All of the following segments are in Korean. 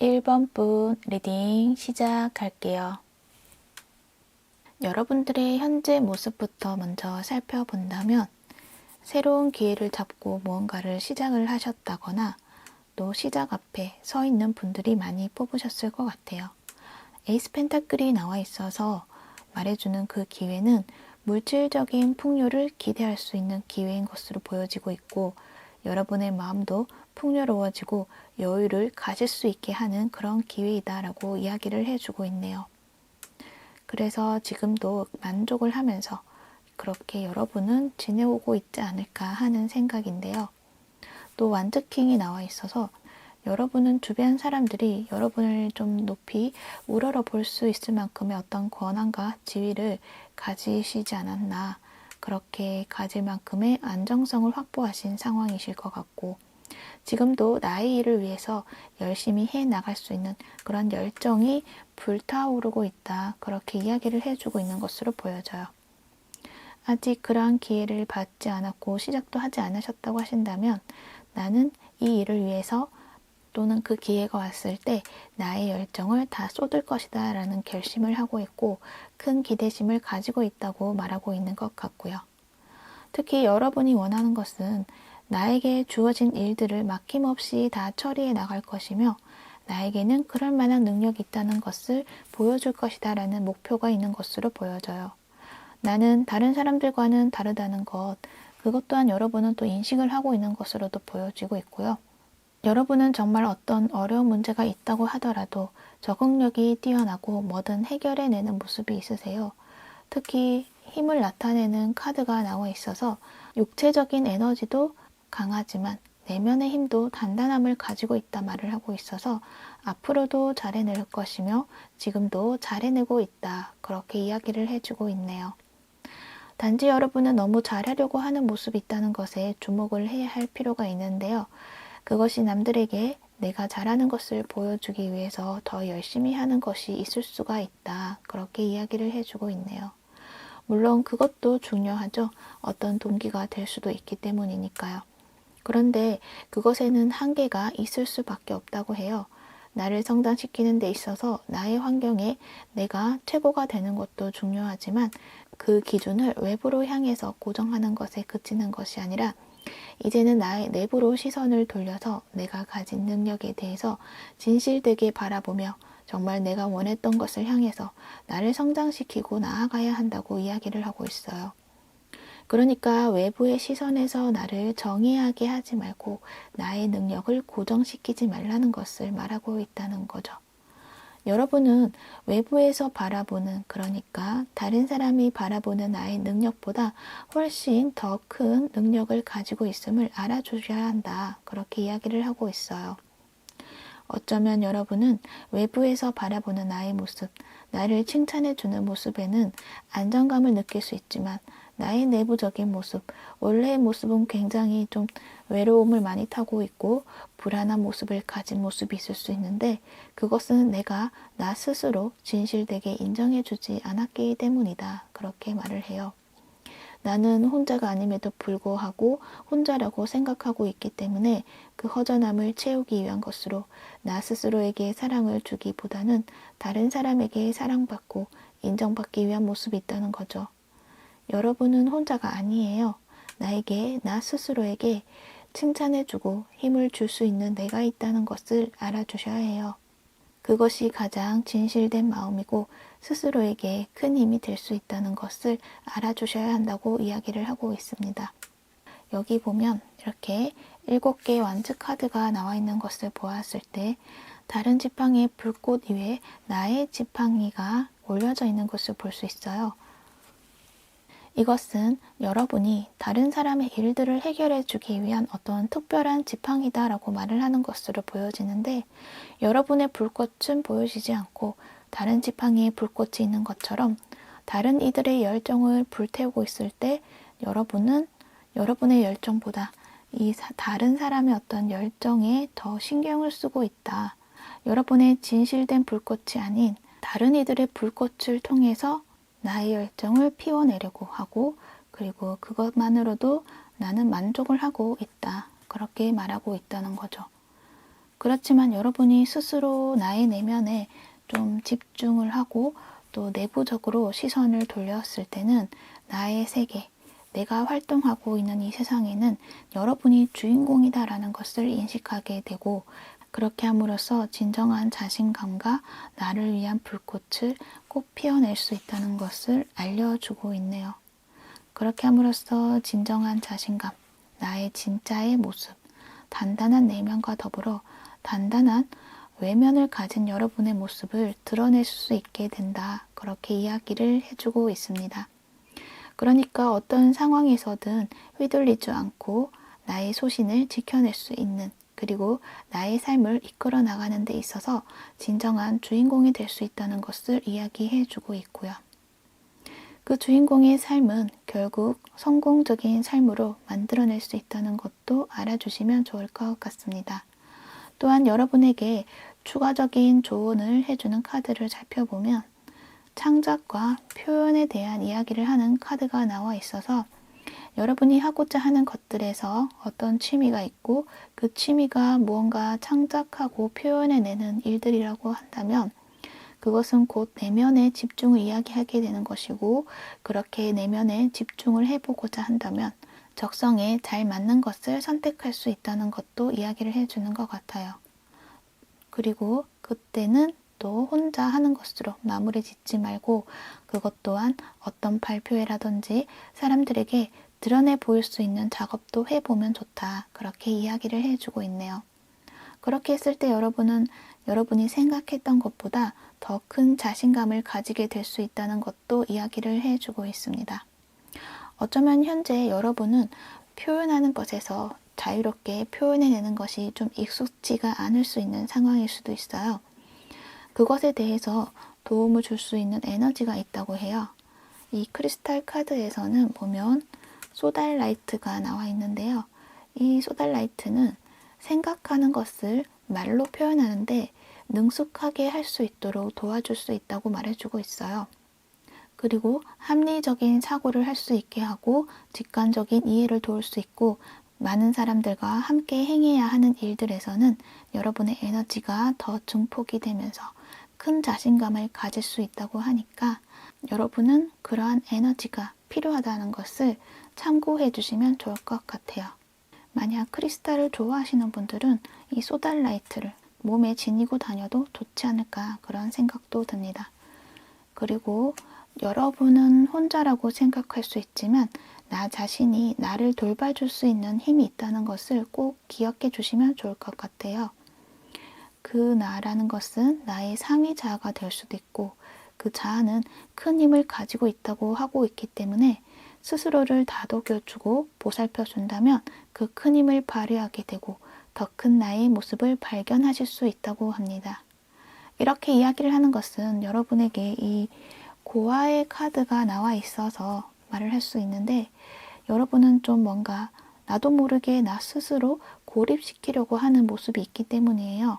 1번 분 리딩 시작할게요. 여러분들의 현재 모습부터 먼저 살펴본다면 새로운 기회를 잡고 무언가를 시작을 하셨다거나 또 시작 앞에 서 있는 분들이 많이 뽑으셨을 것 같아요. 에이스 펜타클이 나와 있어서 말해주는 그 기회는 물질적인 풍요를 기대할 수 있는 기회인 것으로 보여지고 있고, 여러분의 마음도 풍요로워지고 여유를 가질 수 있게 하는 그런 기회이다라고 이야기를 해주고 있네요. 그래서 지금도 만족을 하면서 그렇게 여러분은 지내오고 있지 않을까 하는 생각인데요. 또 완드킹이 나와 있어서 여러분은 주변 사람들이 여러분을 좀 높이 우러러 볼 수 있을 만큼의 어떤 권한과 지위를 가지시지 않았나, 그렇게 가질 만큼의 안정성을 확보하신 상황이실 것 같고, 지금도 나의 일을 위해서 열심히 해 나갈 수 있는 그런 열정이 불타오르고 있다, 그렇게 이야기를 해주고 있는 것으로 보여져요. 아직 그러한 기회를 받지 않았고 시작도 하지 않으셨다고 하신다면, 나는 이 일을 위해서 또는 그 기회가 왔을 때 나의 열정을 다 쏟을 것이다 라는 결심을 하고 있고, 큰 기대심을 가지고 있다고 말하고 있는 것 같고요. 특히 여러분이 원하는 것은 나에게 주어진 일들을 막힘없이 다 처리해 나갈 것이며, 나에게는 그럴 만한 능력이 있다는 것을 보여줄 것이다 라는 목표가 있는 것으로 보여져요. 나는 다른 사람들과는 다르다는 것, 그것 또한 여러분은 또 인식을 하고 있는 것으로도 보여지고 있고요. 여러분은 정말 어떤 어려운 문제가 있다고 하더라도 적응력이 뛰어나고 뭐든 해결해내는 모습이 있으세요. 특히 힘을 나타내는 카드가 나와 있어서 육체적인 에너지도 강하지만 내면의 힘도 단단함을 가지고 있다 말을 하고 있어서 앞으로도 잘해낼 것이며 지금도 잘해내고 있다, 그렇게 이야기를 해주고 있네요. 단지 여러분은 너무 잘하려고 하는 모습이 있다는 것에 주목을 해야 할 필요가 있는데요. 그것이 남들에게 내가 잘하는 것을 보여주기 위해서 더 열심히 하는 것이 있을 수가 있다, 그렇게 이야기를 해주고 있네요. 물론 그것도 중요하죠. 어떤 동기가 될 수도 있기 때문이니까요. 그런데 그것에는 한계가 있을 수밖에 없다고 해요. 나를 성장시키는 데 있어서 나의 환경에 내가 최고가 되는 것도 중요하지만, 그 기준을 외부로 향해서 고정하는 것에 그치는 것이 아니라 이제는 나의 내부로 시선을 돌려서 내가 가진 능력에 대해서 진실되게 바라보며 정말 내가 원했던 것을 향해서 나를 성장시키고 나아가야 한다고 이야기를 하고 있어요. 그러니까 외부의 시선에서 나를 정의하게 하지 말고 나의 능력을 고정시키지 말라는 것을 말하고 있다는 거죠. 여러분은 외부에서 바라보는, 그러니까 다른 사람이 바라보는 나의 능력보다 훨씬 더 큰 능력을 가지고 있음을 알아주셔야 한다, 그렇게 이야기를 하고 있어요. 어쩌면 여러분은 외부에서 바라보는 나의 모습, 나를 칭찬해주는 모습에는 안정감을 느낄 수 있지만, 나의 내부적인 모습, 원래의 모습은 굉장히 좀 외로움을 많이 타고 있고 불안한 모습을 가진 모습이 있을 수 있는데, 그것은 내가 나 스스로 진실되게 인정해주지 않았기 때문이다, 그렇게 말을 해요. 나는 혼자가 아님에도 불구하고 혼자라고 생각하고 있기 때문에 그 허전함을 채우기 위한 것으로 나 스스로에게 사랑을 주기보다는 다른 사람에게 사랑받고 인정받기 위한 모습이 있다는 거죠. 여러분은 혼자가 아니에요. 나에게, 나 스스로에게 칭찬해주고 힘을 줄 수 있는 내가 있다는 것을 알아주셔야 해요. 그것이 가장 진실된 마음이고 스스로에게 큰 힘이 될 수 있다는 것을 알아주셔야 한다고 이야기를 하고 있습니다. 여기 보면 이렇게 7개의 완즈 카드가 나와 있는 것을 보았을 때 다른 지팡이의 불꽃 위에 나의 지팡이가 올려져 있는 것을 볼 수 있어요. 이것은 여러분이 다른 사람의 일들을 해결해 주기 위한 어떤 특별한 지팡이다 라고 말을 하는 것으로 보여지는데, 여러분의 불꽃은 보여지지 않고 다른 지팡이에 불꽃이 있는 것처럼 다른 이들의 열정을 불태우고 있을 때 여러분은 여러분의 열정보다 이 다른 사람의 어떤 열정에 더 신경을 쓰고 있다. 여러분의 진실된 불꽃이 아닌 다른 이들의 불꽃을 통해서 나의 열정을 피워내려고 하고, 그리고 그것만으로도 나는 만족을 하고 있다, 그렇게 말하고 있다는 거죠. 그렇지만 여러분이 스스로 나의 내면에 좀 집중을 하고 또 내부적으로 시선을 돌렸을 때는 나의 세계, 내가 활동하고 있는 이 세상에는 여러분이 주인공이다라는 것을 인식하게 되고, 그렇게 함으로써 진정한 자신감과 나를 위한 불꽃을 꼭 피워낼 수 있다는 것을 알려주고 있네요. 그렇게 함으로써 진정한 자신감, 나의 진짜의 모습, 단단한 내면과 더불어 단단한 외면을 가진 여러분의 모습을 드러낼 수 있게 된다. 그렇게 이야기를 해주고 있습니다. 그러니까 어떤 상황에서든 휘둘리지 않고 나의 소신을 지켜낼 수 있는, 그리고 나의 삶을 이끌어 나가는 데 있어서 진정한 주인공이 될 수 있다는 것을 이야기해 주고 있고요. 그 주인공의 삶은 결국 성공적인 삶으로 만들어낼 수 있다는 것도 알아주시면 좋을 것 같습니다. 또한 여러분에게 추가적인 조언을 해주는 카드를 살펴보면 창작과 표현에 대한 이야기를 하는 카드가 나와 있어서, 여러분이 하고자 하는 것들에서 어떤 취미가 있고 그 취미가 무언가 창작하고 표현해내는 일들이라고 한다면 그것은 곧 내면의 집중을 이야기하게 되는 것이고, 그렇게 내면에 집중을 해보고자 한다면 적성에 잘 맞는 것을 선택할 수 있다는 것도 이야기를 해주는 것 같아요. 그리고 그때는 또 혼자 하는 것으로 마무리 짓지 말고 그것 또한 어떤 발표회라든지 사람들에게 드러내 보일 수 있는 작업도 해보면 좋다. 그렇게 이야기를 해주고 있네요. 그렇게 했을 때 여러분은 여러분이 생각했던 것보다 더 큰 자신감을 가지게 될 수 있다는 것도 이야기를 해주고 있습니다. 어쩌면 현재 여러분은 표현하는 것에서 자유롭게 표현해내는 것이 좀 익숙지가 않을 수 있는 상황일 수도 있어요. 그것에 대해서 도움을 줄 수 있는 에너지가 있다고 해요. 이 크리스탈 카드에서는 보면 소달라이트가 나와 있는데요. 이 소달라이트는 생각하는 것을 말로 표현하는데 능숙하게 할 수 있도록 도와줄 수 있다고 말해주고 있어요. 그리고 합리적인 사고를 할 수 있게 하고 직관적인 이해를 도울 수 있고, 많은 사람들과 함께 행해야 하는 일들에서는 여러분의 에너지가 더 증폭이 되면서 큰 자신감을 가질 수 있다고 하니까 여러분은 그러한 에너지가 필요하다는 것을 참고해 주시면 좋을 것 같아요. 만약 크리스탈을 좋아하시는 분들은 이 소달라이트를 몸에 지니고 다녀도 좋지 않을까, 그런 생각도 듭니다. 그리고 여러분은 혼자라고 생각할 수 있지만 나 자신이 나를 돌봐줄 수 있는 힘이 있다는 것을 꼭 기억해 주시면 좋을 것 같아요. 그 나라는 것은 나의 상위 자아가 될 수도 있고, 그 자아는 큰 힘을 가지고 있다고 하고 있기 때문에 스스로를 다독여주고 보살펴준다면 그 큰 힘을 발휘하게 되고 더 큰 나의 모습을 발견하실 수 있다고 합니다. 이렇게 이야기를 하는 것은 여러분에게 이 고아의 카드가 나와 있어서 말을 할 수 있는데, 여러분은 좀 뭔가 나도 모르게 나 스스로 고립시키려고 하는 모습이 있기 때문이에요.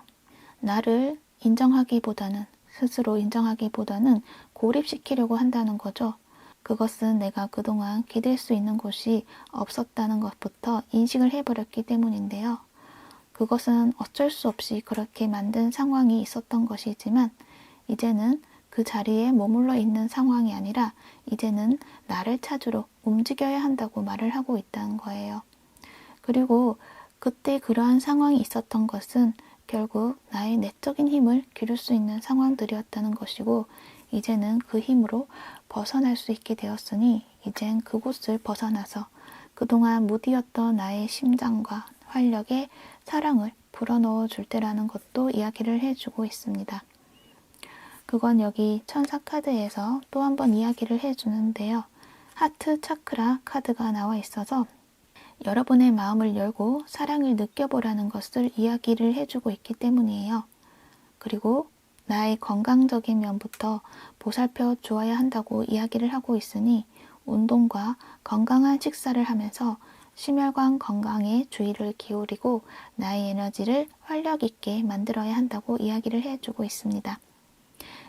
나를 인정하기보다는, 스스로 인정하기보다는 고립시키려고 한다는 거죠. 그것은 내가 그동안 기댈 수 있는 곳이 없었다는 것부터 인식을 해버렸기 때문인데요. 그것은 어쩔 수 없이 그렇게 만든 상황이 있었던 것이지만 이제는 그 자리에 머물러 있는 상황이 아니라 이제는 나를 찾으러 움직여야 한다고 말을 하고 있다는 거예요. 그리고 그때 그러한 상황이 있었던 것은 결국 나의 내적인 힘을 기를 수 있는 상황들이었다는 것이고, 이제는 그 힘으로 벗어날 수 있게 되었으니 이젠 그곳을 벗어나서 그동안 무디었던 나의 심장과 활력에 사랑을 불어넣어 줄 때라는 것도 이야기를 해주고 있습니다. 그건 여기 천사 카드에서 또 한 번 이야기를 해주는데요. 하트 차크라 카드가 나와 있어서 여러분의 마음을 열고 사랑을 느껴보라는 것을 이야기를 해주고 있기 때문이에요. 그리고 나의 건강적인 면부터 보살펴 주어야 한다고 이야기를 하고 있으니 운동과 건강한 식사를 하면서 심혈관 건강에 주의를 기울이고 나의 에너지를 활력 있게 만들어야 한다고 이야기를 해주고 있습니다.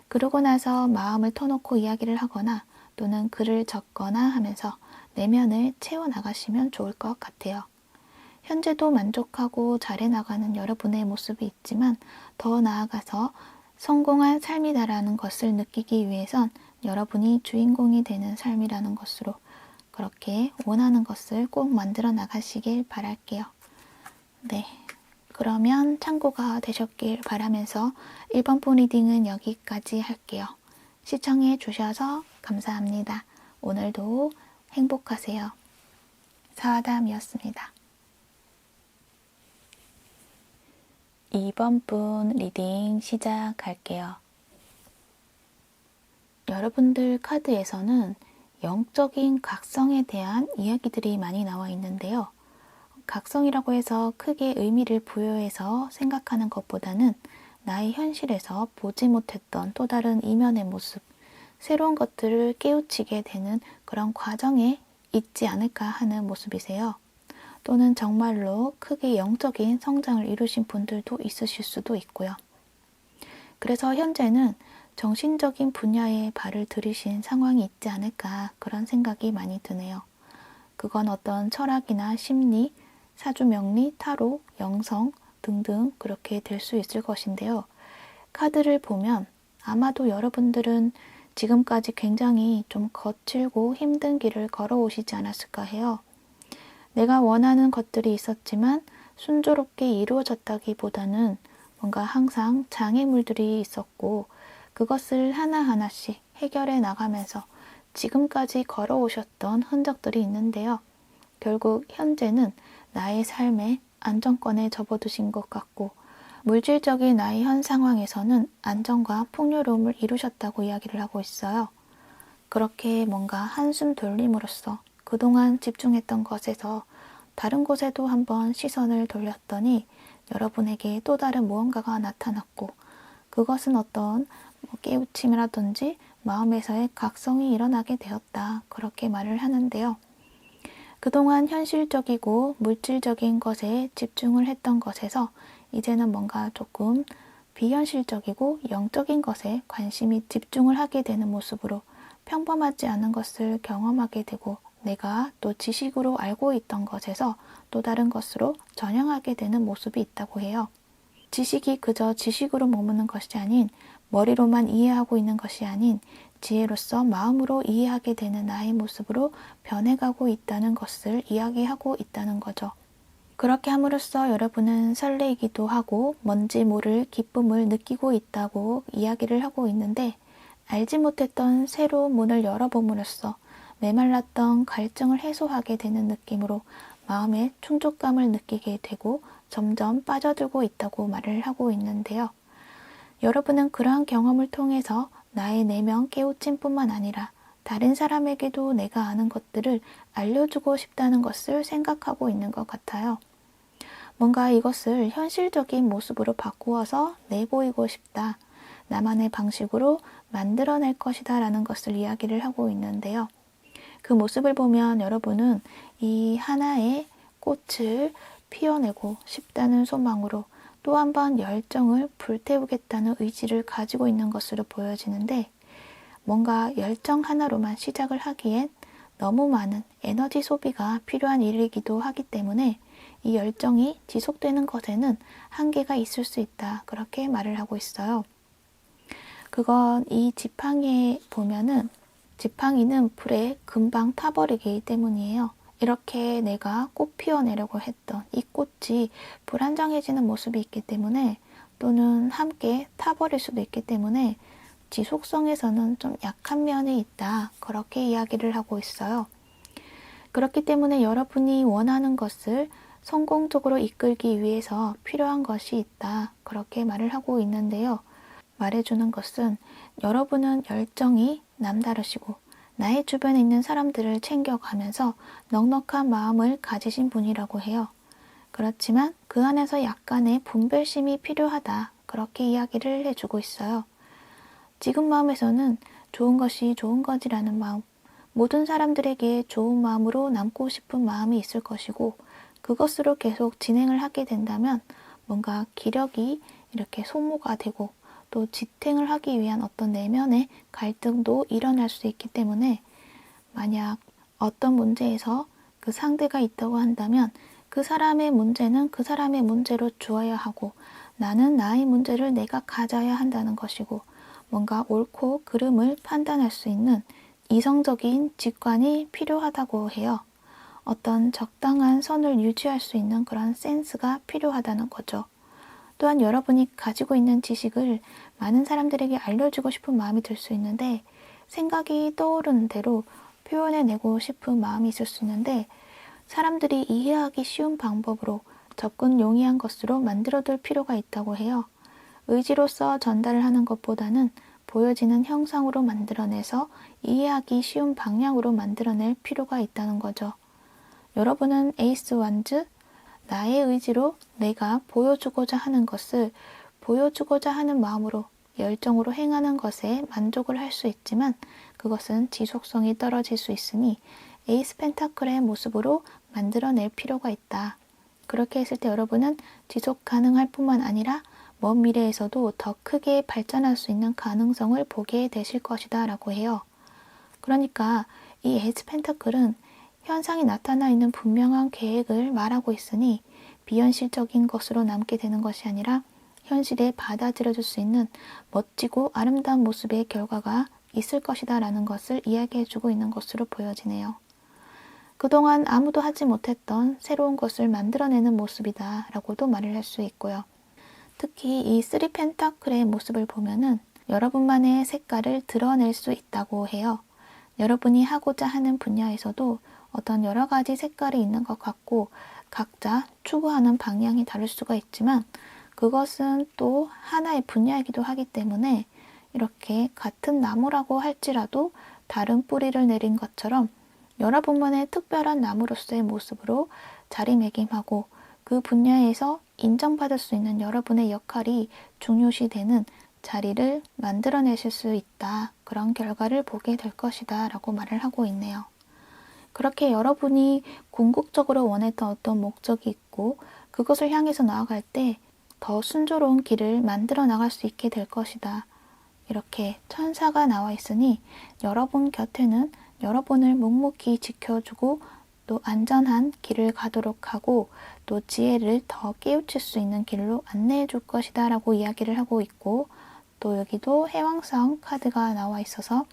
그러고 나서 마음을 터놓고 이야기를 하거나 또는 글을 적거나 하면서 내면을 채워나가시면 좋을 것 같아요. 현재도 만족하고 잘해 나가는 여러분의 모습이 있지만 더 나아가서 성공한 삶이다라는 것을 느끼기 위해선 여러분이 주인공이 되는 삶이라는 것으로 그렇게 원하는 것을 꼭 만들어 나가시길 바랄게요. 네. 그러면 참고가 되셨길 바라면서 1번분 리딩은 여기까지 할게요. 시청해 주셔서 감사합니다. 오늘도 행복하세요. 사담이었습니다. 2번 분 리딩 시작할게요. 여러분들 카드에서는 영적인 각성에 대한 이야기들이 많이 나와 있는데요. 각성이라고 해서 크게 의미를 부여해서 생각하는 것보다는 나의 현실에서 보지 못했던 또 다른 이면의 모습, 새로운 것들을 깨우치게 되는 그런 과정에 있지 않을까 하는 모습이세요. 또는 정말로 크게 영적인 성장을 이루신 분들도 있으실 수도 있고요. 그래서 현재는 정신적인 분야에 발을 들이신 상황이 있지 않을까 그런 생각이 많이 드네요. 그건 어떤 철학이나 심리, 사주명리, 타로, 영성 등등 그렇게 될 수 있을 것인데요. 카드를 보면 아마도 여러분들은 지금까지 굉장히 좀 거칠고 힘든 길을 걸어오시지 않았을까 해요. 내가 원하는 것들이 있었지만 순조롭게 이루어졌다기보다는 뭔가 항상 장애물들이 있었고 그것을 하나하나씩 해결해 나가면서 지금까지 걸어오셨던 흔적들이 있는데요. 결국 현재는 나의 삶의 안정권에 접어드신 것 같고 물질적인 나의 현 상황에서는 안정과 풍요로움을 이루셨다고 이야기를 하고 있어요. 그렇게 뭔가 한숨 돌림으로써 그동안 집중했던 것에서 다른 곳에도 한번 시선을 돌렸더니 여러분에게 또 다른 무언가가 나타났고 그것은 어떤 깨우침이라든지 마음에서의 각성이 일어나게 되었다. 그렇게 말을 하는데요. 그동안 현실적이고 물질적인 것에 집중을 했던 것에서 이제는 뭔가 조금 비현실적이고 영적인 것에 관심이 집중을 하게 되는 모습으로 평범하지 않은 것을 경험하게 되고 내가 또 지식으로 알고 있던 것에서 또 다른 것으로 전향하게 되는 모습이 있다고 해요. 지식이 그저 지식으로 머무는 것이 아닌 머리로만 이해하고 있는 것이 아닌 지혜로서 마음으로 이해하게 되는 나의 모습으로 변해가고 있다는 것을 이야기하고 있다는 거죠. 그렇게 함으로써 여러분은 설레이기도 하고 뭔지 모를 기쁨을 느끼고 있다고 이야기를 하고 있는데 알지 못했던 새로운 문을 열어봄으로써 메말랐던 갈증을 해소하게 되는 느낌으로 마음의 충족감을 느끼게 되고 점점 빠져들고 있다고 말을 하고 있는데요. 여러분은 그러한 경험을 통해서 나의 내면 깨우침뿐만 아니라 다른 사람에게도 내가 아는 것들을 알려주고 싶다는 것을 생각하고 있는 것 같아요. 뭔가 이것을 현실적인 모습으로 바꾸어서 내보이고 싶다. 나만의 방식으로 만들어낼 것이다 라는 것을 이야기를 하고 있는데요. 그 모습을 보면 여러분은 이 하나의 꽃을 피워내고 싶다는 소망으로 또 한 번 열정을 불태우겠다는 의지를 가지고 있는 것으로 보여지는데 뭔가 열정 하나로만 시작을 하기엔 너무 많은 에너지 소비가 필요한 일이기도 하기 때문에 이 열정이 지속되는 것에는 한계가 있을 수 있다. 그렇게 말을 하고 있어요. 그건 이 지팡이에 보면은 지팡이는 불에 금방 타버리기 때문이에요. 이렇게 내가 꽃 피워내려고 했던 이 꽃이 불안정해지는 모습이 있기 때문에 또는 함께 타버릴 수도 있기 때문에 지속성에서는 좀 약한 면이 있다. 그렇게 이야기를 하고 있어요. 그렇기 때문에 여러분이 원하는 것을 성공적으로 이끌기 위해서 필요한 것이 있다. 그렇게 말을 하고 있는데요. 말해주는 것은 여러분은 열정이 남다르시고 나의 주변에 있는 사람들을 챙겨가면서 넉넉한 마음을 가지신 분이라고 해요. 그렇지만 그 안에서 약간의 분별심이 필요하다. 그렇게 이야기를 해주고 있어요. 지금 마음에서는 좋은 것이 좋은 거지라는 마음, 모든 사람들에게 좋은 마음으로 남고 싶은 마음이 있을 것이고 그것으로 계속 진행을 하게 된다면 뭔가 기력이 이렇게 소모가 되고 또 지탱을 하기 위한 어떤 내면의 갈등도 일어날 수 있기 때문에 만약 어떤 문제에서 그 상대가 있다고 한다면 그 사람의 문제는 그 사람의 문제로 주어야 하고 나는 나의 문제를 내가 가져야 한다는 것이고 뭔가 옳고 그름을 판단할 수 있는 이성적인 직관이 필요하다고 해요. 어떤 적당한 선을 유지할 수 있는 그런 센스가 필요하다는 거죠. 또한 여러분이 가지고 있는 지식을 많은 사람들에게 알려주고 싶은 마음이 들 수 있는데 생각이 떠오르는 대로 표현해내고 싶은 마음이 있을 수 있는데 사람들이 이해하기 쉬운 방법으로 접근 용이한 것으로 만들어둘 필요가 있다고 해요. 의지로서 전달을 하는 것보다는 보여지는 형상으로 만들어내서 이해하기 쉬운 방향으로 만들어낼 필요가 있다는 거죠. 여러분은 에이스 완즈, 나의 의지로 내가 보여주고자 하는 것을 보여주고자 하는 마음으로 열정으로 행하는 것에 만족을 할 수 있지만 그것은 지속성이 떨어질 수 있으니 에이스 펜타클의 모습으로 만들어낼 필요가 있다. 그렇게 했을 때 여러분은 지속 가능할 뿐만 아니라 먼 미래에서도 더 크게 발전할 수 있는 가능성을 보게 되실 것이다 라고 해요. 그러니까 이 에이스 펜타클은 현상이 나타나 있는 분명한 계획을 말하고 있으니 비현실적인 것으로 남게 되는 것이 아니라 현실에 받아들여질 수 있는 멋지고 아름다운 모습의 결과가 있을 것이다 라는 것을 이야기해주고 있는 것으로 보여지네요. 그동안 아무도 하지 못했던 새로운 것을 만들어내는 모습이다 라고도 말을 할 수 있고요. 특히 이 3펜타클의 모습을 보면은 여러분만의 색깔을 드러낼 수 있다고 해요. 여러분이 하고자 하는 분야에서도 어떤 여러 가지 색깔이 있는 것 같고 각자 추구하는 방향이 다를 수가 있지만 그것은 또 하나의 분야이기도 하기 때문에 이렇게 같은 나무라고 할지라도 다른 뿌리를 내린 것처럼 여러분만의 특별한 나무로서의 모습으로 자리매김하고 그 분야에서 인정받을 수 있는 여러분의 역할이 중요시되는 자리를 만들어내실 수 있다. 그런 결과를 보게 될 것이다 라고 말을 하고 있네요. 그렇게 여러분이 궁극적으로 원했던 어떤 목적이 있고 그것을 향해서 나아갈 때 더 순조로운 길을 만들어 나갈 수 있게 될 것이다. 이렇게 천사가 나와 있으니 여러분 곁에는 여러분을 묵묵히 지켜주고 또 안전한 길을 가도록 하고 또 지혜를 더 깨우칠 수 있는 길로 안내해 줄 것이다 라고 이야기를 하고 있고 또 여기도 해왕성 카드가 나와 있어서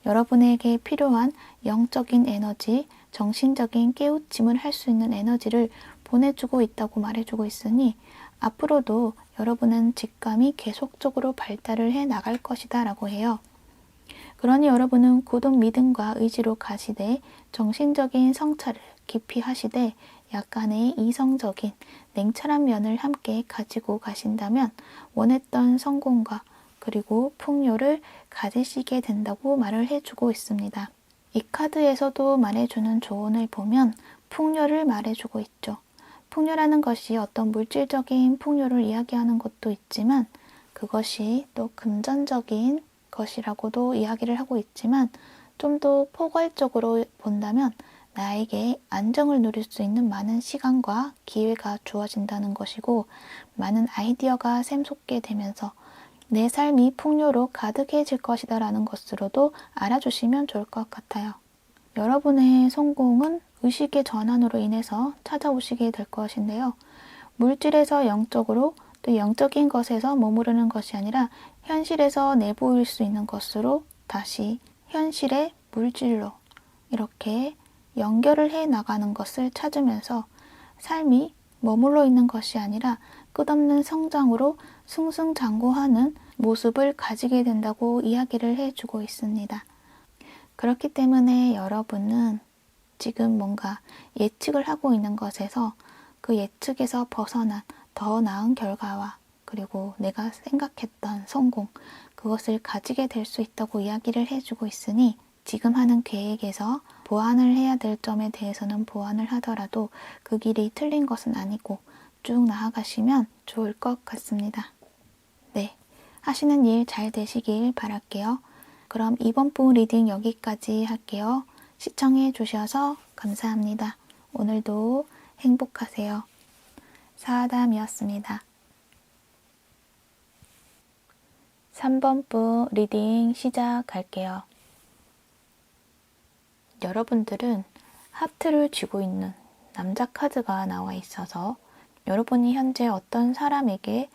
여러분에게 필요한 영적인 에너지, 정신적인 깨우침을 할 수 있는 에너지를 보내주고 있다고 말해주고 있으니 앞으로도 여러분은 직감이 계속적으로 발달을 해 나갈 것이다 라고 해요. 그러니 여러분은 굳은 믿음과 의지로 가시되 정신적인 성찰을 깊이 하시되 약간의 이성적인 냉철한 면을 함께 가지고 가신다면 원했던 성공과 그리고 풍요를 가지시게 된다고 말을 해주고 있습니다. 이 카드에서도 말해주는 조언을 보면 풍요를 말해주고 있죠. 풍요라는 것이 어떤 물질적인 풍요를 이야기하는 것도 있지만 그것이 또 금전적인 것이라고도 이야기를 하고 있지만 좀 더 포괄적으로 본다면 나에게 안정을 누릴 수 있는 많은 시간과 기회가 주어진다는 것이고 많은 아이디어가 샘솟게 되면서 내 삶이 풍요로 가득해질 것이다 라는 것으로도 알아주시면 좋을 것 같아요. 여러분의 성공은 의식의 전환으로 인해서 찾아오시게 될 것인데요. 물질에서 영적으로 또 영적인 것에서 머무르는 것이 아니라 현실에서 내보일 수 있는 것으로 다시 현실의 물질로 이렇게 연결을 해 나가는 것을 찾으면서 삶이 머물러 있는 것이 아니라 끝없는 성장으로 승승장구하는 모습을 가지게 된다고 이야기를 해주고 있습니다. 그렇기 때문에 여러분은 지금 뭔가 예측을 하고 있는 것에서 그 예측에서 벗어난 더 나은 결과와 그리고 내가 생각했던 성공, 그것을 가지게 될 수 있다고 이야기를 해주고 있으니 지금 하는 계획에서 보완을 해야 될 점에 대해서는 보완을 하더라도 그 길이 틀린 것은 아니고 쭉 나아가시면 좋을 것 같습니다. 네, 하시는 일 잘 되시길 바랄게요. 그럼 이번 분 리딩 여기까지 할게요. 시청해 주셔서 감사합니다. 오늘도 행복하세요. 사아담이었습니다. 3번 분 리딩 시작할게요. 여러분들은 하트를 쥐고 있는 남자 카드가 나와 있어서 여러분이 현재 어떤 사람에게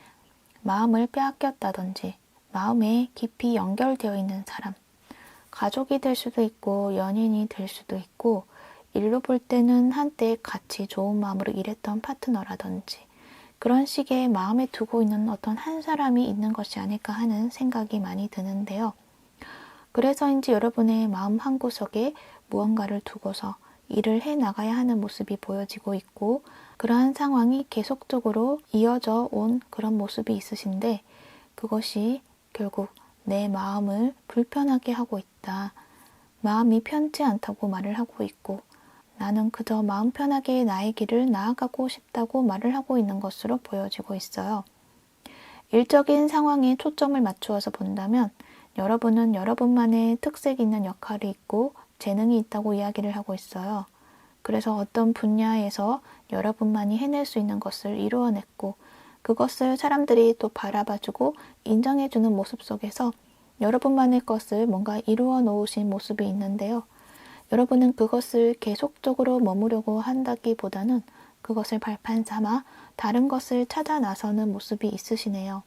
마음을 빼앗겼다든지 마음에 깊이 연결되어 있는 사람, 가족이 될 수도 있고 연인이 될 수도 있고 일로 볼 때는 한때 같이 좋은 마음으로 일했던 파트너라든지 그런 식의 마음에 두고 있는 어떤 한 사람이 있는 것이 아닐까 하는 생각이 많이 드는데요. 그래서인지 여러분의 마음 한구석에 무언가를 두고서 일을 해 나가야 하는 모습이 보여지고 있고 그러한 상황이 계속적으로 이어져 온 그런 모습이 있으신데 그것이 결국 내 마음을 불편하게 하고 있다. 마음이 편치 않다고 말을 하고 있고 나는 그저 마음 편하게 나의 길을 나아가고 싶다고 말을 하고 있는 것으로 보여지고 있어요. 일적인 상황에 초점을 맞추어서 본다면 여러분은 여러분만의 특색 있는 역할이 있고 재능이 있다고 이야기를 하고 있어요. 그래서 어떤 분야에서 여러분만이 해낼 수 있는 것을 이루어냈고 그것을 사람들이 또 바라봐주고 인정해주는 모습 속에서 여러분만의 것을 뭔가 이루어 놓으신 모습이 있는데요. 여러분은 그것을 계속적으로 머무려고 한다기보다는 그것을 발판 삼아 다른 것을 찾아 나서는 모습이 있으시네요.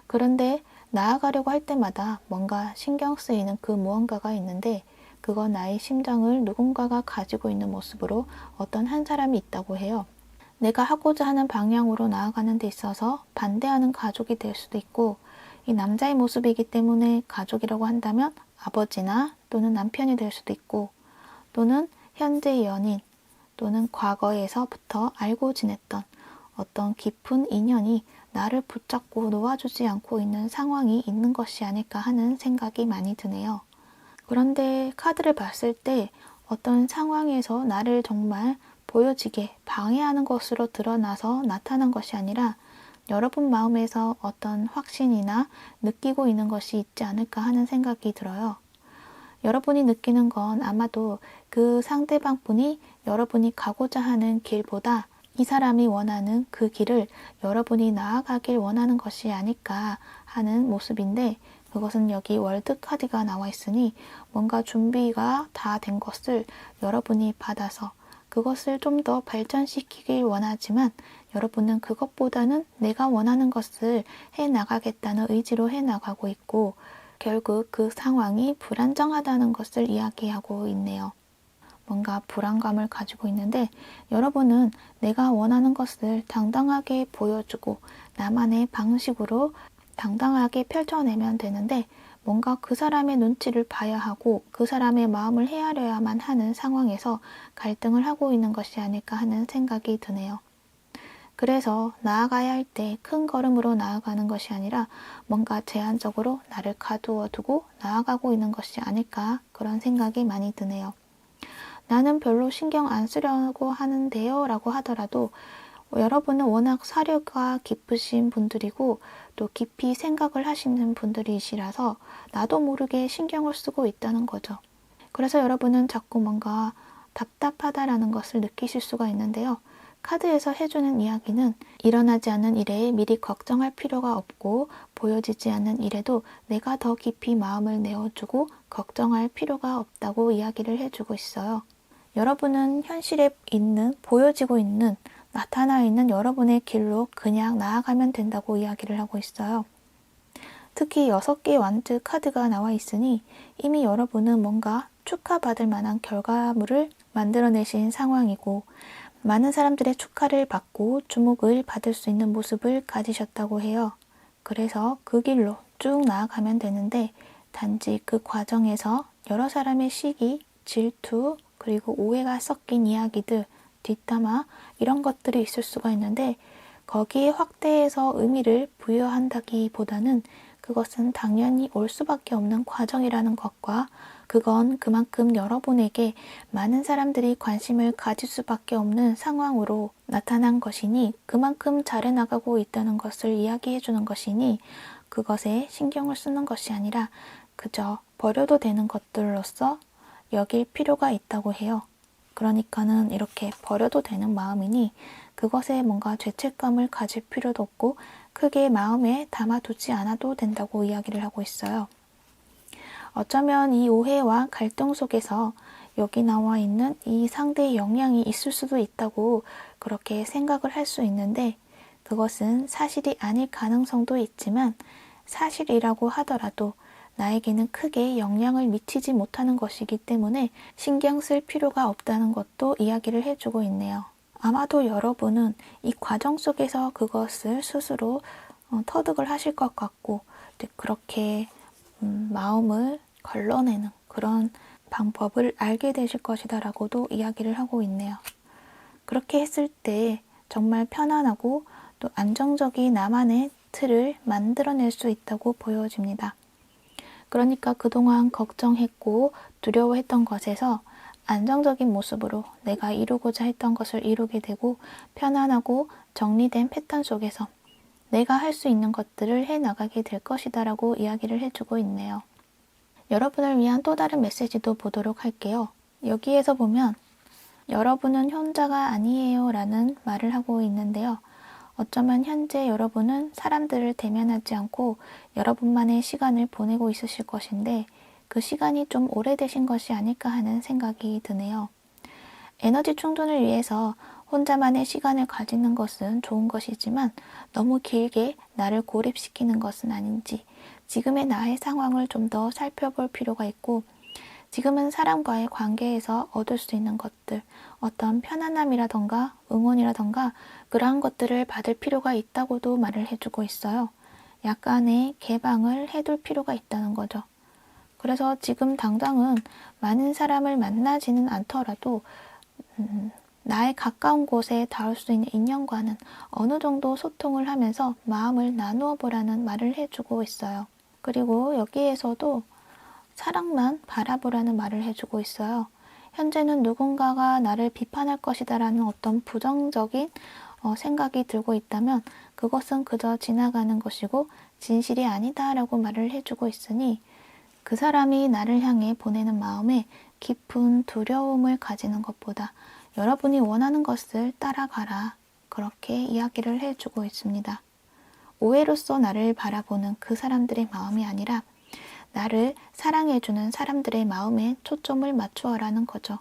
그런데 나아가려고 할 때마다 뭔가 신경 쓰이는 그 무언가가 있는데 그건 나의 심장을 누군가가 가지고 있는 모습으로 어떤 한 사람이 있다고 해요. 내가 하고자 하는 방향으로 나아가는 데 있어서 반대하는 가족이 될 수도 있고 이 남자의 모습이기 때문에 가족이라고 한다면 아버지나 또는 남편이 될 수도 있고 또는 현재의 연인 또는 과거에서부터 알고 지냈던 어떤 깊은 인연이 나를 붙잡고 놓아주지 않고 있는 상황이 있는 것이 아닐까 하는 생각이 많이 드네요. 그런데 카드를 봤을 때 어떤 상황에서 나를 정말 보여지게 방해하는 것으로 드러나서 나타난 것이 아니라 여러분 마음에서 어떤 확신이나 느끼고 있는 것이 있지 않을까 하는 생각이 들어요. 여러분이 느끼는 건 아마도 그 상대방 분이 여러분이 가고자 하는 길보다 이 사람이 원하는 그 길을 여러분이 나아가길 원하는 것이 아닐까 하는 모습인데 그것은 여기 월드 카드가 나와 있으니 뭔가 준비가 다 된 것을 여러분이 받아서 그것을 좀 더 발전시키길 원하지만 여러분은 그것보다는 내가 원하는 것을 해나가겠다는 의지로 해나가고 있고 결국 그 상황이 불안정하다는 것을 이야기하고 있네요. 뭔가 불안감을 가지고 있는데 여러분은 내가 원하는 것을 당당하게 보여주고 나만의 방식으로 당당하게 펼쳐내면 되는데 뭔가 그 사람의 눈치를 봐야 하고 그 사람의 마음을 헤아려야만 하는 상황에서 갈등을 하고 있는 것이 아닐까 하는 생각이 드네요. 그래서 나아가야 할 때 큰 걸음으로 나아가는 것이 아니라 뭔가 제한적으로 나를 가두어 두고 나아가고 있는 것이 아닐까 그런 생각이 많이 드네요. 나는 별로 신경 안 쓰려고 하는데요 라고 하더라도 여러분은 워낙 사려가 깊으신 분들이고 또 깊이 생각을 하시는 분들이시라서 나도 모르게 신경을 쓰고 있다는 거죠. 그래서 여러분은 자꾸 뭔가 답답하다라는 것을 느끼실 수가 있는데요. 카드에서 해주는 이야기는 일어나지 않는 일에 미리 걱정할 필요가 없고 보여지지 않는 일에도 내가 더 깊이 마음을 내어주고 걱정할 필요가 없다고 이야기를 해주고 있어요. 여러분은 현실에 있는, 보여지고 있는, 나타나 있는 여러분의 길로 그냥 나아가면 된다고 이야기를 하고 있어요. 특히 6개의 완드 카드가 나와 있으니 이미 여러분은 뭔가 축하받을 만한 결과물을 만들어내신 상황이고 많은 사람들의 축하를 받고 주목을 받을 수 있는 모습을 가지셨다고 해요. 그래서 그 길로 쭉 나아가면 되는데 단지 그 과정에서 여러 사람의 시기, 질투, 그리고 오해가 섞인 이야기들, 뒷담화 이런 것들이 있을 수가 있는데 거기에 확대해서 의미를 부여한다기보다는 그것은 당연히 올 수밖에 없는 과정이라는 것과 그건 그만큼 여러분에게 많은 사람들이 관심을 가질 수밖에 없는 상황으로 나타난 것이니 그만큼 잘해나가고 있다는 것을 이야기해 주는 것이니 그것에 신경을 쓰는 것이 아니라 그저 버려도 되는 것들로서 여길 필요가 있다고 해요. 그러니까는 이렇게 버려도 되는 마음이니 그것에 뭔가 죄책감을 가질 필요도 없고 크게 마음에 담아두지 않아도 된다고 이야기를 하고 있어요. 어쩌면 이 오해와 갈등 속에서 여기 나와 있는 이 상대의 영향이 있을 수도 있다고 그렇게 생각을 할 수 있는데, 그것은 사실이 아닐 가능성도 있지만 사실이라고 하더라도 나에게는 크게 영향을 미치지 못하는 것이기 때문에 신경 쓸 필요가 없다는 것도 이야기를 해주고 있네요. 아마도 여러분은 이 과정 속에서 그것을 스스로 터득을 하실 것 같고, 그렇게 마음을 걸러내는 그런 방법을 알게 되실 것이다 라고도 이야기를 하고 있네요. 그렇게 했을 때 정말 편안하고 또 안정적인 나만의 틀을 만들어낼 수 있다고 보여집니다. 그러니까 그동안 걱정했고 두려워했던 것에서 안정적인 모습으로 내가 이루고자 했던 것을 이루게 되고, 편안하고 정리된 패턴 속에서 내가 할 수 있는 것들을 해나가게 될 것이다 라고 이야기를 해주고 있네요. 여러분을 위한 또 다른 메시지도 보도록 할게요. 여기에서 보면 여러분은 혼자가 아니에요 라는 말을 하고 있는데요. 어쩌면 현재 여러분은 사람들을 대면하지 않고 여러분만의 시간을 보내고 있으실 것인데, 그 시간이 좀 오래되신 것이 아닐까 하는 생각이 드네요. 에너지 충전을 위해서 혼자만의 시간을 가지는 것은 좋은 것이지만 너무 길게 나를 고립시키는 것은 아닌지, 지금의 나의 상황을 좀 더 살펴볼 필요가 있고, 지금은 사람과의 관계에서 얻을 수 있는 것들, 어떤 편안함이라던가 응원이라던가 그러한 것들을 받을 필요가 있다고도 말을 해주고 있어요. 약간의 개방을 해둘 필요가 있다는 거죠. 그래서 지금 당장은 많은 사람을 만나지는 않더라도 나의 가까운 곳에 닿을 수 있는 인연과는 어느 정도 소통을 하면서 마음을 나누어 보라는 말을 해주고 있어요. 그리고 여기에서도 사랑만 바라보라는 말을 해주고 있어요. 현재는 누군가가 나를 비판할 것이다 라는 어떤 부정적인 생각이 들고 있다면 그것은 그저 지나가는 것이고 진실이 아니다 라고 말을 해주고 있으니, 그 사람이 나를 향해 보내는 마음에 깊은 두려움을 가지는 것보다 여러분이 원하는 것을 따라가라, 그렇게 이야기를 해주고 있습니다. 오해로서 나를 바라보는 그 사람들의 마음이 아니라 나를 사랑해주는 사람들의 마음에 초점을 맞추어라는 거죠.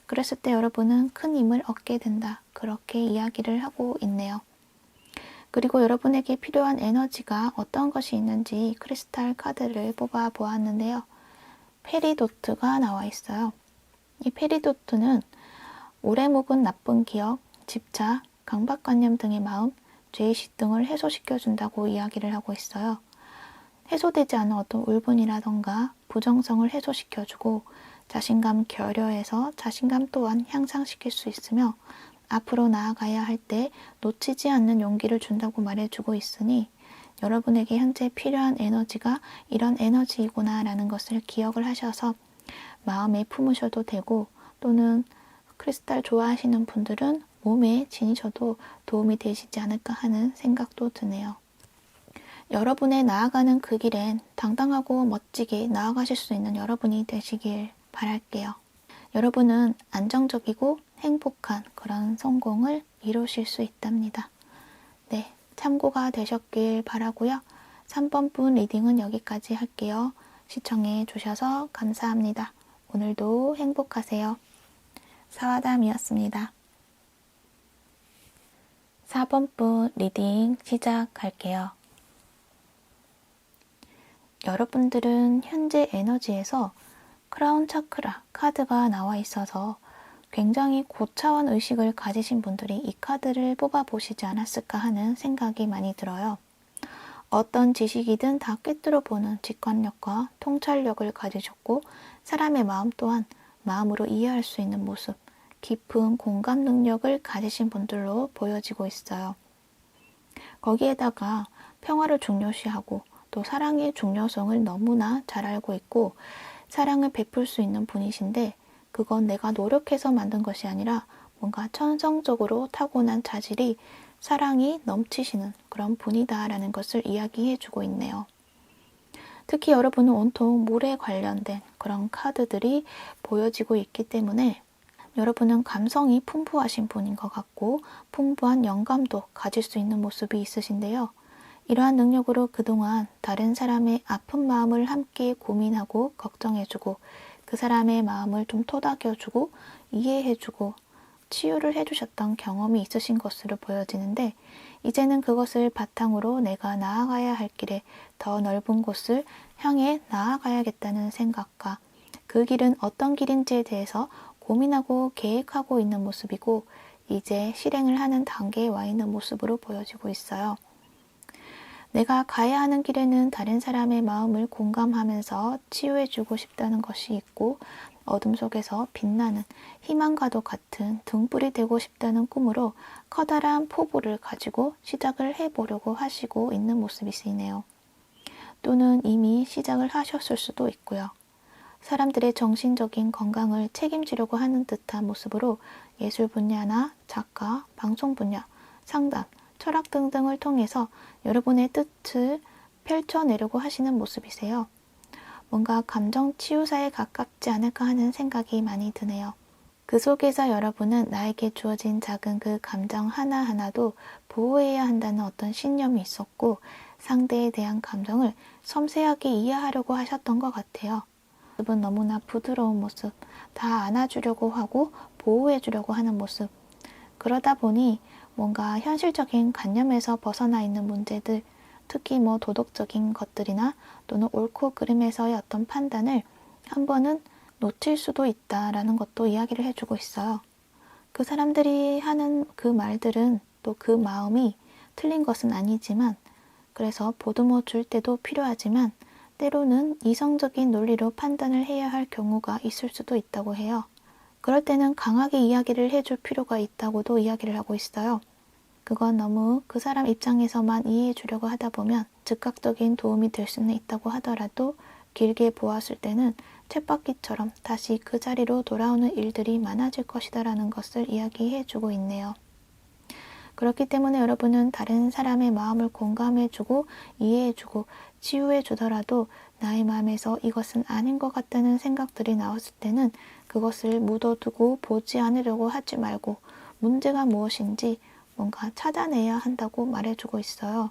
그랬을 때 여러분은 큰 힘을 얻게 된다, 그렇게 이야기를 하고 있네요. 그리고 여러분에게 필요한 에너지가 어떤 것이 있는지 크리스탈 카드를 뽑아 보았는데요. 페리도트가 나와 있어요. 이 페리도트는 오래 묵은 나쁜 기억, 집착, 강박관념 등의 마음, 죄의식 등을 해소시켜준다고 이야기를 하고 있어요. 해소되지 않은 어떤 울분이라던가 부정성을 해소시켜주고 자신감 결여해서 자신감 또한 향상시킬 수 있으며, 앞으로 나아가야 할 때 놓치지 않는 용기를 준다고 말해주고 있으니, 여러분에게 현재 필요한 에너지가 이런 에너지이구나 라는 것을 기억을 하셔서 마음에 품으셔도 되고, 또는 크리스탈 좋아하시는 분들은 몸에 지니셔도 도움이 되시지 않을까 하는 생각도 드네요. 여러분의 나아가는 그 길엔 당당하고 멋지게 나아가실 수 있는 여러분이 되시길 바랄게요. 여러분은 안정적이고 행복한 그런 성공을 이루실 수 있답니다. 네, 참고가 되셨길 바라고요. 3번 분 리딩은 여기까지 할게요. 시청해 주셔서 감사합니다. 오늘도 행복하세요. 사와담이었습니다. 4번 분 리딩 시작할게요. 여러분들은 현재 에너지에서 크라운 차크라 카드가 나와 있어서 굉장히 고차원 의식을 가지신 분들이 이 카드를 뽑아보시지 않았을까 하는 생각이 많이 들어요. 어떤 지식이든 다 꿰뚫어보는 직관력과 통찰력을 가지셨고, 사람의 마음 또한 마음으로 이해할 수 있는 모습, 깊은 공감 능력을 가지신 분들로 보여지고 있어요. 거기에다가 평화를 중요시하고 또 사랑의 중요성을 너무나 잘 알고 있고, 사랑을 베풀 수 있는 분이신데, 그건 내가 노력해서 만든 것이 아니라 뭔가 천성적으로 타고난 자질이 사랑이 넘치시는 그런 분이다라는 것을 이야기해주고 있네요. 특히 여러분은 온통 물에 관련된 그런 카드들이 보여지고 있기 때문에 여러분은 감성이 풍부하신 분인 것 같고, 풍부한 영감도 가질 수 있는 모습이 있으신데요. 이러한 능력으로 그동안 다른 사람의 아픈 마음을 함께 고민하고 걱정해주고 그 사람의 마음을 좀 토닥여주고 이해해주고 치유를 해주셨던 경험이 있으신 것으로 보여지는데, 이제는 그것을 바탕으로 내가 나아가야 할 길에 더 넓은 곳을 향해 나아가야겠다는 생각과 그 길은 어떤 길인지에 대해서 고민하고 계획하고 있는 모습이고, 이제 실행을 하는 단계에 와 있는 모습으로 보여지고 있어요. 내가 가야 하는 길에는 다른 사람의 마음을 공감하면서 치유해주고 싶다는 것이 있고, 어둠 속에서 빛나는 희망과도 같은 등불이 되고 싶다는 꿈으로 커다란 포부를 가지고 시작을 해보려고 하시고 있는 모습이시네요. 또는 이미 시작을 하셨을 수도 있고요. 사람들의 정신적인 건강을 책임지려고 하는 듯한 모습으로 예술 분야나 작가, 방송 분야, 상담, 철학 등등을 통해서 여러분의 뜻을 펼쳐내려고 하시는 모습이세요. 뭔가 감정 치유사에 가깝지 않을까 하는 생각이 많이 드네요. 그 속에서 여러분은 나에게 주어진 작은 그 감정 하나하나도 보호해야 한다는 어떤 신념이 있었고, 상대에 대한 감정을 섬세하게 이해하려고 하셨던 것 같아요. 모습은 너무나 부드러운 모습, 다 안아주려고 하고 보호해주려고 하는 모습. 그러다 보니 뭔가 현실적인 관념에서 벗어나 있는 문제들, 특히 도덕적인 것들이나 또는 옳고 그름에서의 어떤 판단을 한 번은 놓칠 수도 있다라는 것도 이야기를 해주고 있어요. 그 사람들이 하는 그 말들은 또 그 마음이 틀린 것은 아니지만, 그래서 보듬어 줄 때도 필요하지만 때로는 이성적인 논리로 판단을 해야 할 경우가 있을 수도 있다고 해요. 그럴 때는 강하게 이야기를 해줄 필요가 있다고도 이야기를 하고 있어요. 그건 너무 그 사람 입장에서만 이해해 주려고 하다 보면 즉각적인 도움이 될 수는 있다고 하더라도 길게 보았을 때는 쳇바퀴처럼 다시 그 자리로 돌아오는 일들이 많아질 것이다라는 것을 이야기해 주고 있네요. 그렇기 때문에 여러분은 다른 사람의 마음을 공감해주고 이해해주고 치유해주더라도 나의 마음에서 이것은 아닌 것 같다는 생각들이 나왔을 때는 그것을 묻어두고 보지 않으려고 하지 말고 문제가 무엇인지 뭔가 찾아내야 한다고 말해주고 있어요.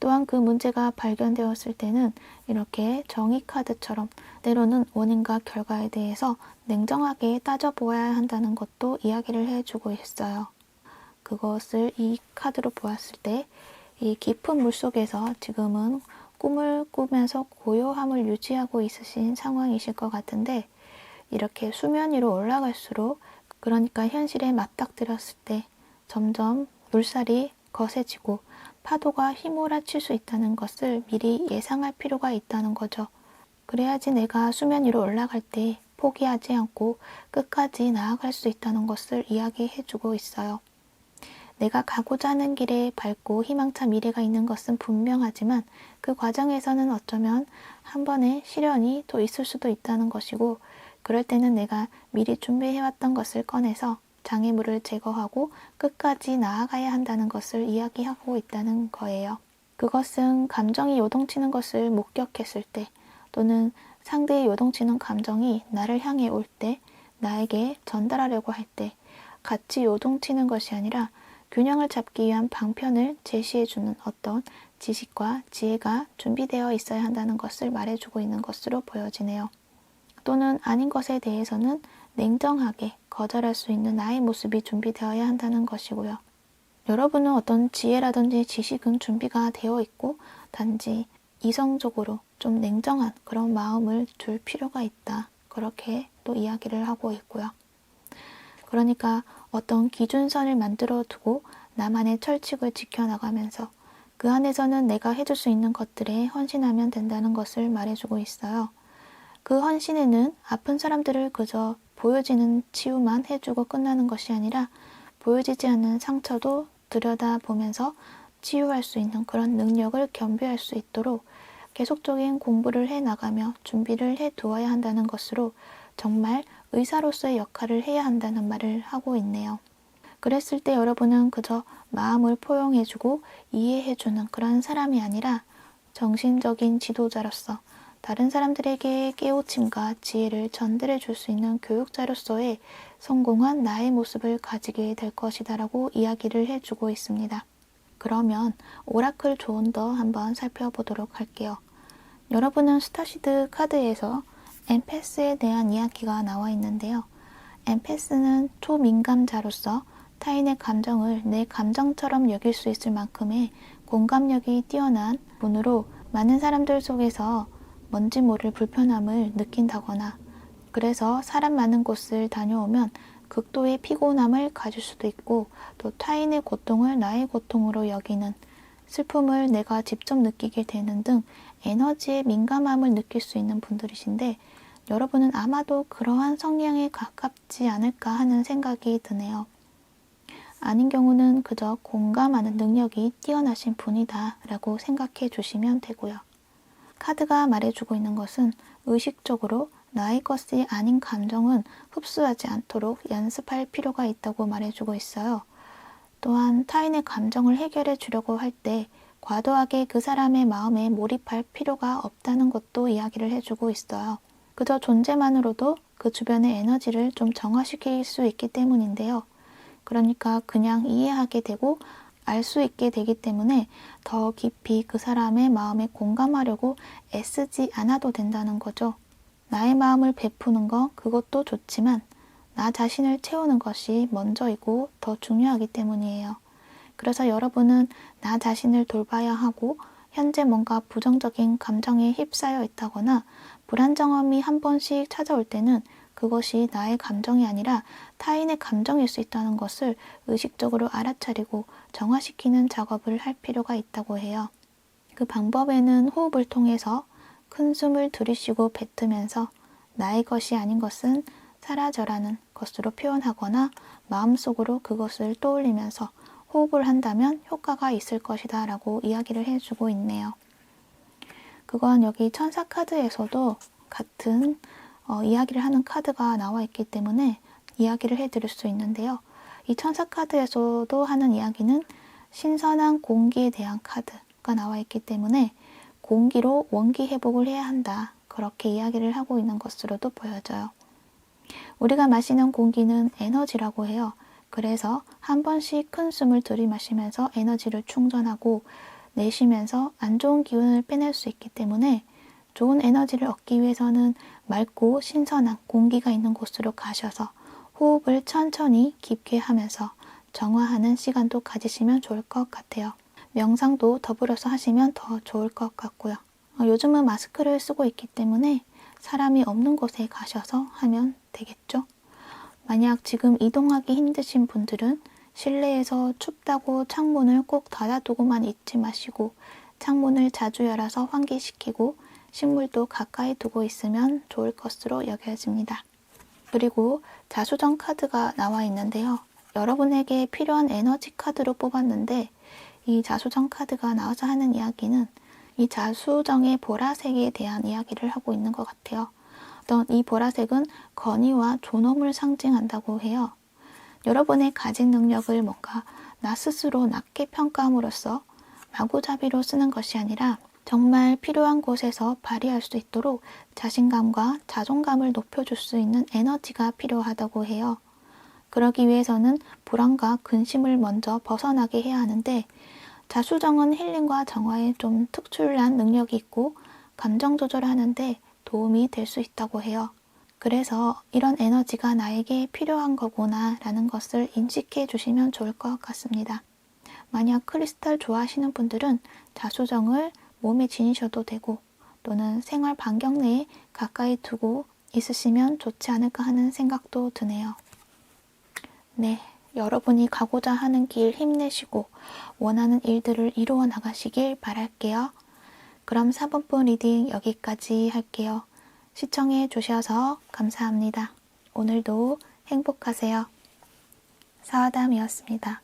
또한 그 문제가 발견되었을 때는 이렇게 정의 카드처럼 때로는 원인과 결과에 대해서 냉정하게 따져보아야 한다는 것도 이야기를 해주고 있어요. 그것을 이 카드로 보았을 때 이 깊은 물속에서 지금은 꿈을 꾸면서 고요함을 유지하고 있으신 상황이실 것 같은데, 이렇게 수면 위로 올라갈수록, 그러니까 현실에 맞닥뜨렸을 때 점점 물살이 거세지고 파도가 휘몰아칠 수 있다는 것을 미리 예상할 필요가 있다는 거죠. 그래야지 내가 수면 위로 올라갈 때 포기하지 않고 끝까지 나아갈 수 있다는 것을 이야기해주고 있어요. 내가 가고자 하는 길에 밝고 희망찬 미래가 있는 것은 분명하지만 그 과정에서는 어쩌면 한 번의 시련이 또 있을 수도 있다는 것이고, 그럴 때는 내가 미리 준비해왔던 것을 꺼내서 장애물을 제거하고 끝까지 나아가야 한다는 것을 이야기하고 있다는 거예요. 그것은 감정이 요동치는 것을 목격했을 때, 또는 상대의 요동치는 감정이 나를 향해 올 때, 나에게 전달하려고 할 때 같이 요동치는 것이 아니라 균형을 잡기 위한 방편을 제시해주는 어떤 지식과 지혜가 준비되어 있어야 한다는 것을 말해주고 있는 것으로 보여지네요. 또는 아닌 것에 대해서는 냉정하게 거절할 수 있는 나의 모습이 준비되어야 한다는 것이고요. 여러분은 어떤 지혜라든지 지식은 준비가 되어 있고 단지 이성적으로 좀 냉정한 그런 마음을 둘 필요가 있다. 그렇게 또 이야기를 하고 있고요. 그러니까 어떤 기준선을 만들어 두고 나만의 철칙을 지켜나가면서 그 안에서는 내가 해줄 수 있는 것들에 헌신하면 된다는 것을 말해주고 있어요. 그 헌신에는 아픈 사람들을 그저 보여지는 치유만 해주고 끝나는 것이 아니라 보여지지 않는 상처도 들여다보면서 치유할 수 있는 그런 능력을 겸비할 수 있도록 계속적인 공부를 해나가며 준비를 해두어야 한다는 것으로 정말 의사로서의 역할을 해야 한다는 말을 하고 있네요. 그랬을 때 여러분은 그저 마음을 포용해주고 이해해주는 그런 사람이 아니라 정신적인 지도자로서 다른 사람들에게 깨우침과 지혜를 전달해 줄 수 있는 교육자로서의 성공한 나의 모습을 가지게 될 것이다라고 이야기를 해주고 있습니다. 그러면 오라클 조언도 한번 살펴보도록 할게요. 여러분은 스타시드 카드에서 엠패스에 대한 이야기가 나와 있는데요. 엠패스는 초민감자로서 타인의 감정을 내 감정처럼 여길 수 있을 만큼의 공감력이 뛰어난 분으로 많은 사람들 속에서 뭔지 모를 불편함을 느낀다거나, 그래서 사람 많은 곳을 다녀오면 극도의 피곤함을 가질 수도 있고, 또 타인의 고통을 나의 고통으로 여기는, 슬픔을 내가 직접 느끼게 되는 등 에너지에 민감함을 느낄 수 있는 분들이신데, 여러분은 아마도 그러한 성향에 가깝지 않을까 하는 생각이 드네요. 아닌 경우는 그저 공감하는 능력이 뛰어나신 분이다 라고 생각해 주시면 되고요. 카드가 말해주고 있는 것은 의식적으로 나의 것이 아닌 감정은 흡수하지 않도록 연습할 필요가 있다고 말해주고 있어요. 또한 타인의 감정을 해결해 주려고 할 때 과도하게 그 사람의 마음에 몰입할 필요가 없다는 것도 이야기를 해주고 있어요. 그저 존재만으로도 그 주변의 에너지를 좀 정화시킬 수 있기 때문인데요. 그러니까 그냥 이해하게 되고 알 수 있게 되기 때문에 더 깊이 그 사람의 마음에 공감하려고 애쓰지 않아도 된다는 거죠. 나의 마음을 베푸는 거 그것도 좋지만 나 자신을 채우는 것이 먼저이고 더 중요하기 때문이에요. 그래서 여러분은 나 자신을 돌봐야 하고 현재 뭔가 부정적인 감정에 휩싸여 있다거나 불안정함이 한 번씩 찾아올 때는 그것이 나의 감정이 아니라 타인의 감정일 수 있다는 것을 의식적으로 알아차리고 정화시키는 작업을 할 필요가 있다고 해요. 그 방법에는 호흡을 통해서 큰 숨을 들이쉬고 뱉으면서 나의 것이 아닌 것은 사라져라는 것으로 표현하거나 마음속으로 그것을 떠올리면서 호흡을 한다면 효과가 있을 것이다 라고 이야기를 해주고 있네요. 그건 여기 천사 카드에서도 같은 이야기를 하는 카드가 나와 있기 때문에 이야기를 해드릴 수 있는데요. 이 천사 카드에서도 하는 이야기는 신선한 공기에 대한 카드가 나와 있기 때문에 공기로 원기 회복을 해야 한다. 그렇게 이야기를 하고 있는 것으로도 보여져요. 우리가 마시는 공기는 에너지라고 해요. 그래서 한 번씩 큰 숨을 들이마시면서 에너지를 충전하고 내쉬면서 안 좋은 기운을 빼낼 수 있기 때문에 좋은 에너지를 얻기 위해서는 맑고 신선한 공기가 있는 곳으로 가셔서 호흡을 천천히 깊게 하면서 정화하는 시간도 가지시면 좋을 것 같아요. 명상도 더불어서 하시면 더 좋을 것 같고요. 요즘은 마스크를 쓰고 있기 때문에 사람이 없는 곳에 가셔서 하면 되겠죠? 만약 지금 이동하기 힘드신 분들은 실내에서 춥다고 창문을 꼭 닫아두고만 있지 마시고 창문을 자주 열어서 환기시키고 식물도 가까이 두고 있으면 좋을 것으로 여겨집니다. 그리고 자수정 카드가 나와 있는데요. 여러분에게 필요한 에너지 카드로 뽑았는데 이 자수정 카드가 나와서 하는 이야기는 이 자수정의 보라색에 대한 이야기를 하고 있는 것 같아요. 이 보라색은 건의와 존엄을 상징한다고 해요. 여러분의 가진 능력을 뭔가 나 스스로 낮게 평가함으로써 마구잡이로 쓰는 것이 아니라 정말 필요한 곳에서 발휘할 수 있도록 자신감과 자존감을 높여줄 수 있는 에너지가 필요하다고 해요. 그러기 위해서는 불안과 근심을 먼저 벗어나게 해야 하는데 자수정은 힐링과 정화에 좀 특출난 능력이 있고 감정 조절하는데 도움이 될 수 있다고 해요. 그래서 이런 에너지가 나에게 필요한 거구나 라는 것을 인식해 주시면 좋을 것 같습니다. 만약 크리스탈 좋아하시는 분들은 자수정을 몸에 지니셔도 되고 또는 생활 반경 내에 가까이 두고 있으시면 좋지 않을까 하는 생각도 드네요. 네, 여러분이 가고자 하는 길 힘내시고 원하는 일들을 이루어 나가시길 바랄게요. 그럼 4번분 리딩 여기까지 할게요. 시청해 주셔서 감사합니다. 오늘도 행복하세요. 사와담이었습니다.